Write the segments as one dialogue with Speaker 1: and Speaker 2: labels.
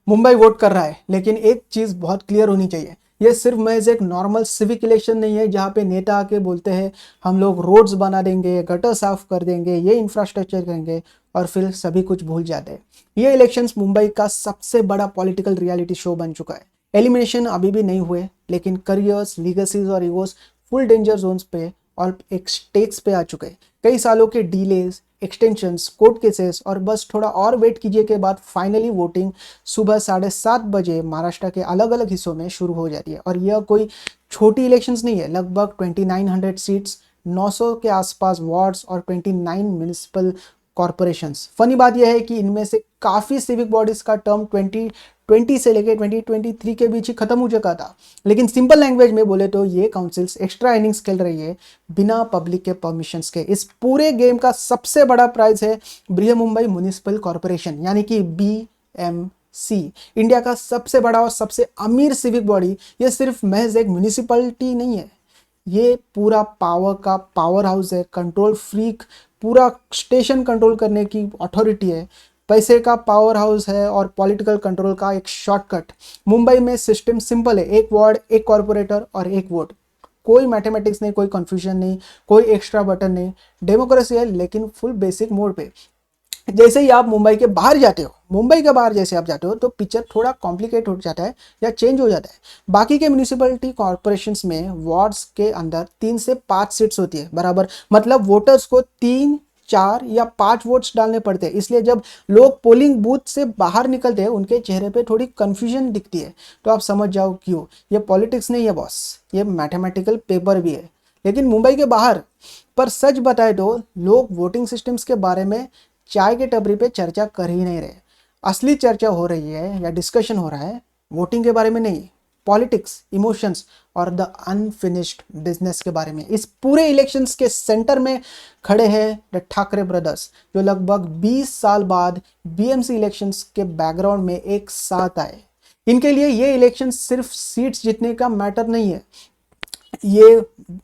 Speaker 1: Mumbai vote कर रहा है, लेकिन एक चीज़ बहुत क्लियर होनी चाहिए, ये सिर्फ महज एक नॉर्मल सिविक इलेक्शन नहीं है जहाँ पे नेता आके बोलते हैं हम लोग रोड्स बना देंगे, गटर साफ कर देंगे, ये इंफ्रास्ट्रक्चर करेंगे और फिर सभी कुछ भूल जाते हैं। ये इलेक्शंस मुंबई का सबसे बड़ा पॉलिटिकल रियलिटी शो बन चुका है। एलिमिनेशन अभी भी नहीं हुए, लेकिन करियर्स, लीगेसीज और ईगोस फुल डेंजर जोन्स पे और एक स्टेक्स पे आ चुके हैं। कई सालों के डीलेज, एक्सटेंशंस, कोर्ट केसेस और बस थोड़ा और वेट कीजिए के बाद फाइनली वोटिंग सुबह 7:30 बजे महाराष्ट्र के अलग अलग हिस्सों में शुरू हो जाती है। और यह कोई छोटी इलेक्शंस नहीं है, लगभग 2900 सीट्स, 900 के आसपास वार्ड्स और 29 म्यूनिसिपल कॉरपोरेशंस। फनी बात यह है कि इनमें से काफ़ी सिविक बॉडीज का टर्म 2020 से लेकर 2023 के बीच ही खत्म हो चुका था। लेकिन सिंपल लैंग्वेज में बोले तो ये काउंसिल्स एक्स्ट्रा इनिंग्स खेल रही है बिना पब्लिक के परमिशंस के। इस पूरे गेम का सबसे बड़ा प्राइज है बृहमुंबई म्युनिसिपल कॉरपोरेशन, यानी कि BMC, इंडिया का सबसे बड़ा और सबसे अमीर सिविक बॉडी। ये सिर्फ महज एक म्यूनिसिपलिटी नहीं है, ये पूरा पावर का पावर हाउस है, कंट्रोल फ्रीक, पूरा स्टेशन कंट्रोल करने की अथॉरिटी है, पैसे का पावर हाउस है और पॉलिटिकल कंट्रोल का एक शॉर्टकट। मुंबई में सिस्टम सिंपल है, एक वार्ड, एक कॉरपोरेटर और एक वोट। कोई मैथमेटिक्स नहीं, कोई कंफ्यूजन नहीं, कोई एक्स्ट्रा बटन नहीं। डेमोक्रेसी है, लेकिन फुल बेसिक मोड पे। जैसे ही आप मुंबई के बाहर जाते हो, मुंबई के बाहर जैसे आप जाते हो तो पिक्चर थोड़ा कॉम्प्लिकेट हो जाता है या चेंज हो जाता है। बाकी के म्यूनिसिपैलिटी कॉरपोरेशंस में वार्ड्स के अंदर 3 से 5 सीट्स होती है बराबर, मतलब वोटर्स को 3, 4 या 5 वोट्स डालने पड़ते हैं। इसलिए जब लोग पोलिंग बूथ से बाहर निकलते हैं उनके चेहरे पे थोड़ी कंफ्यूजन दिखती है। तो आप समझ जाओ क्यों। ये पॉलिटिक्स नहीं है बॉस, ये मैथमेटिकल पेपर भी है। लेकिन मुंबई के बाहर पर सच बताए तो लोग वोटिंग सिस्टम्स के बारे में चाय के टपरी पे चर्चा कर ही नहीं रहे। असली चर्चा हो रही है या डिस्कशन हो रहा है वोटिंग के बारे में नहीं, पॉलिटिक्स, इमोशंस और द अनफिनिश्ड बिजनेस के बारे में। इस पूरे इलेक्शंस के सेंटर में खड़े हैं द ठाकरे ब्रदर्स, जो लगभग 20 साल बाद BMC इलेक्शंस के बैकग्राउंड में एक साथ आए। इनके लिए ये इलेक्शन सिर्फ सीट्स जीतने का मैटर नहीं है, ये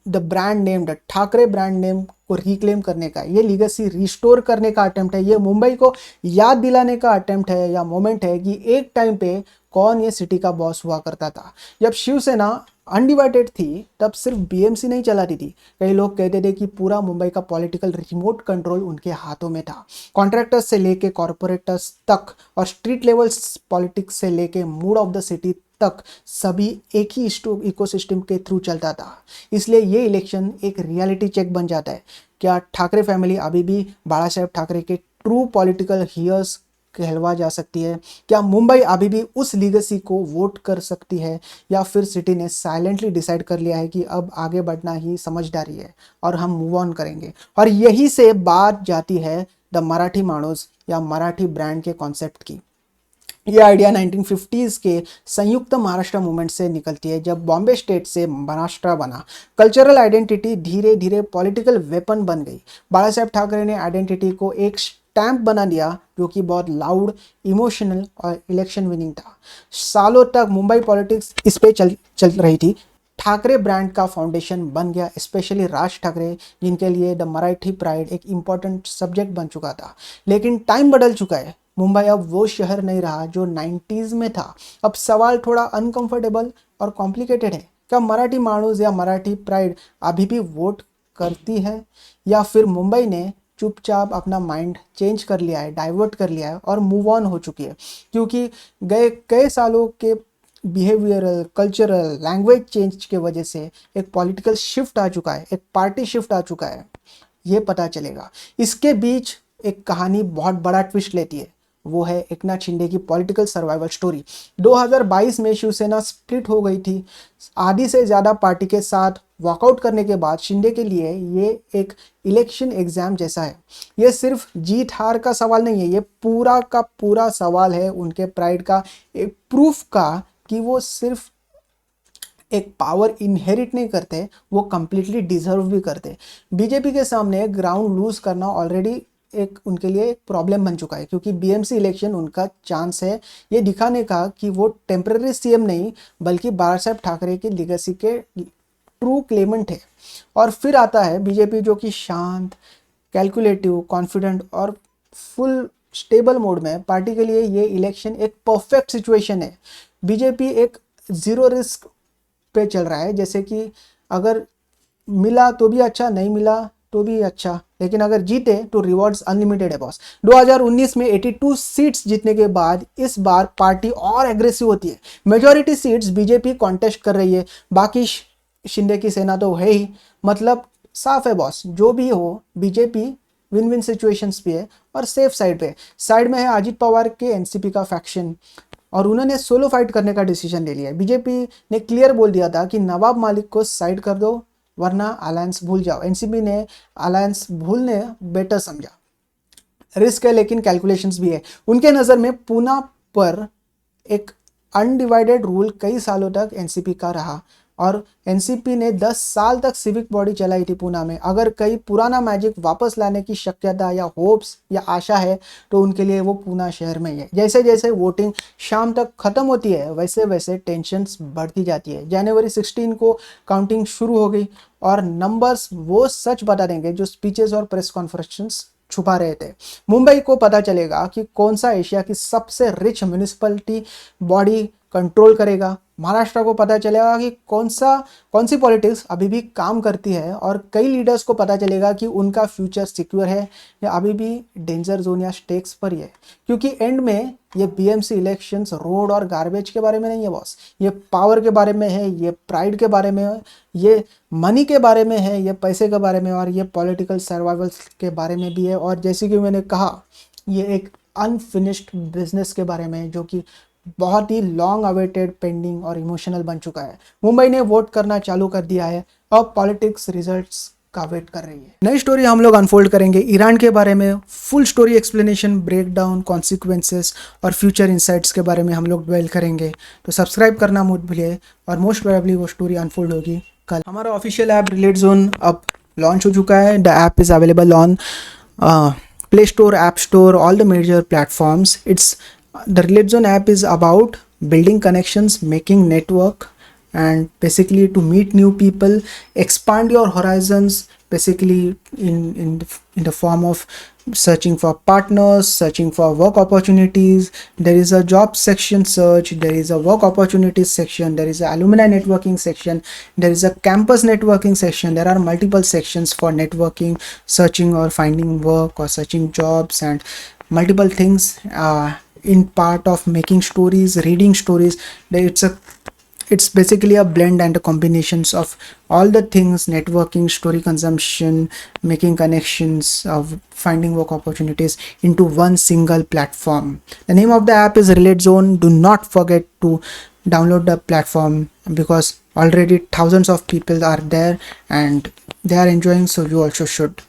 Speaker 1: the brand name, the Thackeray brand name को रिक्लेम करने का, ये लीगेसी रिस्टोर करने का अटेम्प्ट है। ये मुंबई को याद दिलाने का अटेम्प्ट है या मोमेंट है कि एक टाइम पे कौन ये सिटी का बॉस हुआ करता था। जब शिवसेना अनडिवाइडेड थी तब सिर्फ BMC नहीं चलाती थी। कई लोग कहते थे कि पूरा मुंबई का पॉलिटिकल रिमोट कंट्रोल उनके हाथों में था। कॉन्ट्रैक्टर्स से लेके कॉरपोरेटर्स तक और स्ट्रीट लेवल पॉलिटिक्स से लेके मूड ऑफ द सिटी तक सभी एक ही इकोसिस्टम के थ्रू चलता था। इसलिए ये इलेक्शन एक रियलिटी चेक बन जाता है। क्या ठाकरे फैमिली अभी भी बाला साहेब ठाकरे के ट्रू पॉलिटिकल हीयर्स कहलवा जा सकती है? क्या मुंबई अभी भी उस लीगेसी को वोट कर सकती है, या फिर सिटी ने साइलेंटली डिसाइड कर लिया है कि अब आगे बढ़ना ही समझदारी है और हम मूव ऑन करेंगे? और यही से बात जाती है द मराठी माणूस या मराठी ब्रांड के कॉन्सेप्ट की। ये आइडिया 1950s के संयुक्त महाराष्ट्र मूवमेंट से निकलती है, जब बॉम्बे स्टेट से महाराष्ट्र बना। कल्चरल आइडेंटिटी धीरे धीरे पॉलिटिकल वेपन बन गई। बाला साहेब ठाकरे ने आइडेंटिटी को एक स्टैंप बना दिया जो कि बहुत लाउड, इमोशनल और इलेक्शन विनिंग था। सालों तक मुंबई पॉलिटिक्स इस पे चल रही थी। ठाकरे ब्रांड का फाउंडेशन बन गया, स्पेशली राज ठाकरे, जिनके लिए द मराठी प्राइड एक इम्पॉर्टेंट सब्जेक्ट बन चुका था। लेकिन टाइम बदल चुका है। मुंबई अब वो शहर नहीं रहा जो 90s में था। अब सवाल थोड़ा अनकंफर्टेबल और कॉम्प्लिकेटेड है। क्या मराठी माणूस या मराठी प्राइड अभी भी वोट करती है, या फिर मुंबई ने चुपचाप अपना माइंड चेंज कर लिया है, डाइवर्ट कर लिया है और मूव ऑन हो चुकी है? क्योंकि गए कई सालों के बिहेवियरल, कल्चरल, लैंग्वेज चेंज के वजह से एक पॉलिटिकल शिफ्ट आ चुका है, एक पार्टी शिफ्ट आ चुका है। ये पता चलेगा। इसके बीच एक कहानी बहुत बड़ा ट्विस्ट लेती है, वो है एकनाथ शिंदे की पॉलिटिकल सर्वाइवल स्टोरी। 2022 में शिवसेना स्प्लिट हो गई थी। आधी से ज़्यादा पार्टी के साथ वॉकआउट करने के बाद शिंदे के लिए ये एक इलेक्शन एग्जाम जैसा है। ये सिर्फ जीत हार का सवाल नहीं है, ये पूरा का पूरा सवाल है उनके प्राइड का, एक प्रूफ का कि वो सिर्फ एक पावर इनहेरिट नहीं करते, वो कंप्लीटली डिजर्व भी करते। बीजेपी के सामने ग्राउंड लूज करना ऑलरेडी एक उनके लिए एक प्रॉब्लम बन चुका है, क्योंकि BMC इलेक्शन उनका चांस है ये दिखाने का कि वो टेम्पररी CM नहीं बल्कि बाला साहेब ठाकरे की लीगेसी के ट्रू क्लेमेंट है। और फिर आता है बीजेपी, जो कि शांत, कैलकुलेटिव, कॉन्फिडेंट और फुल स्टेबल मोड में पार्टी के लिए ये इलेक्शन एक परफेक्ट सिचुएशन है। बीजेपी एक ज़ीरो रिस्क पे चल रहा है, जैसे कि अगर मिला तो भी अच्छा, नहीं मिला तो भी अच्छा, लेकिन अगर जीते तो रिवॉर्ड्स अनलिमिटेड है बॉस। 2019 में 82 सीट्स जीतने के बाद इस बार पार्टी और एग्रेसिव होती है। मेजॉरिटी सीट्स बीजेपी कॉन्टेस्ट कर रही है, बाकी शिंदे की सेना तो है ही। मतलब साफ है बॉस, जो भी हो बीजेपी विन विन सिचुएशंस पे है और सेफ साइड पे। साइड में है अजीत पवार के एनसीपी का फैक्शन, और उन्होंने सोलो फाइट करने का डिसीजन ले लिया है। बीजेपी ने क्लियर बोल दिया था कि नवाब मालिक को साइड कर दो वरना अलायंस भूल जाओ। एनसीपी ने अलायंस भूलने बेटर समझा। रिस्क है लेकिन कैलकुलेशंस भी है। उनके नज़र में पूना पर एक अनडिवाइडेड रूल कई सालों तक एनसीपी का रहा, और एनसीपी ने 10 साल तक सिविक बॉडी चलाई थी पूना में। अगर कई पुराना मैजिक वापस लाने की शक्यता या होप्स या आशा है तो उनके लिए वो पूना शहर में ही है। जैसे जैसे वोटिंग शाम तक ख़त्म होती है वैसे वैसे टेंशन्स बढ़ती जाती है। जनवरी 16 को काउंटिंग शुरू हो गई और नंबर्स वो सच बता देंगे जो स्पीचेस और प्रेस कॉन्फ्रेंसेस छुपा रहे थे। मुंबई को पता चलेगा कि कौन सा एशिया की सबसे रिच म्यूनिसिपैलिटी बॉडी कंट्रोल करेगा। महाराष्ट्र को पता चलेगा कि कौन सी पॉलिटिक्स अभी भी काम करती है, और कई लीडर्स को पता चलेगा कि उनका फ्यूचर सिक्योर है या अभी भी डेंजर जोन या स्टेक्स पर ही है। क्योंकि एंड में ये बीएमसी इलेक्शंस रोड और गार्बेज के बारे में नहीं है बॉस, ये पावर के बारे में है, ये प्राइड के बारे में है, ये मनी के बारे में है, ये पैसे के बारे में, और ये पॉलिटिकल सर्वाइवल के बारे में भी है। और जैसे कि मैंने कहा, ये एक अनफिनिश्ड बिजनेस के बारे में है जो कि बहुत ही लॉन्ग अवेटेड, पेंडिंग और इमोशनल बन चुका है। मुंबई ने वोट करना चालू कर दिया है, अब पॉलिटिक्स रिजल्ट्स का वेट कर रही है। नई स्टोरी हम लोग अनफोल्ड करेंगे ईरान के बारे में। Full story explanation, breakdown, consequences और फ्यूचर इंसाइट्स के बारे में हम लोग ड्वेल करेंगे। तो सब्सक्राइब करना मत भूलिए, और मोस्ट प्रोबेबली वो स्टोरी अनफोल्ड होगी कल। हमारा ऑफिशियल ऐप रिलेट जोन अब लॉन्च हो चुका है। The app is available on play store, app store, all the major platforms. The Relate Zone app is about building connections, making network, and basically to meet new people, expand your horizons, basically in the form of searching for partners, searching for work opportunities. There is a job section search, there is a work opportunities section, there is a alumni networking section, there is a campus networking section. There are multiple sections for networking, searching or finding work or searching jobs, and multiple things in part of making stories, reading stories. It's basically a blend and a combinations of all the things: networking, story consumption, making connections, of finding work opportunities into one single platform. The name of the app is Relate Zone. Do not forget to download the platform because already thousands of people are there and they are enjoying, so you also should.